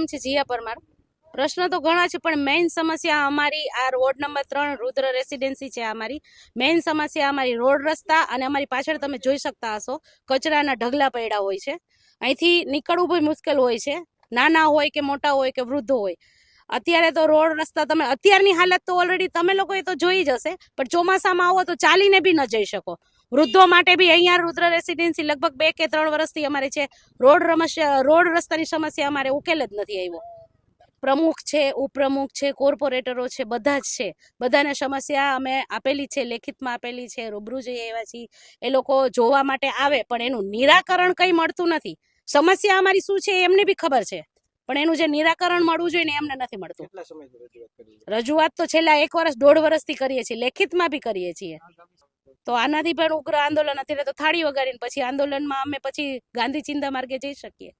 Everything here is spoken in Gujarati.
નામ છે જીયા પરમાર. પ્રશ્ન તો ઘણા છે પણ મેઇન સમસ્યા અમારી આ રોડ નંબર 3 રુદ્ર રેસિડેન્સી છે. અમારી મેઇન સમસ્યા અમારી રોડ રસ્તા અને અમારી પાછળ તમે જોઈ શકતા હશો કચરાના ઢગલા પડ્યા હોય છે. અહીંથી નીકળવું બહુ મુશ્કેલ હોય છે, નાના હોય કે મોટા હોય કે વૃદ્ધો હોય. અત્યારે તો રોડ રસ્તા તમે અત્યારની હાલત તો ઓલરેડી તમે લોકોએ તો જોઈ જ હશે, પણ ચોમાસામાં આવો તો ચાલીને બી ન જઈ શકો. વૃદ્ધો માટે બી અહીંયા રુદ્ર રેસિડેન્સી લગભગ 2 કે 3 વર્ષથી અમારે છે. રોડ રસ્તાની સમસ્યા અમારે ઉકેલ જ નથી આવ્યો. પ્રમુખ છે, ઉપપ્રમુખ છે, કોર્પોરેટરો છે, બધા જ છે. બધાને સમસ્યા અમે આપેલી છે, લેખિતમાં આપેલી છે, રૂબરૂ જઈ આવ્યા છીએ. એ લોકો જોવા માટે આવે પણ એનું નિરાકરણ કંઈ મળતું નથી. સમસ્યા અમારી શું છે એમને બી ખબર છે, પણ એનું જે નિરાકરણ મળવું જોઈએ ને એમને નથી મળતું. રજૂઆત તો છેલ્લા 1 વર્ષ 1.5 વર્ષથી કરીએ છીએ, લેખિતમાં બી કરીએ છીએ. તો આનાથી પણ ઉગ્ર આંદોલન અત્યારે તો થાળી વગાડીને પછી આંદોલનમાં અમે પછી ગાંધી ચિંતા માર્ગે જઈ શકીએ.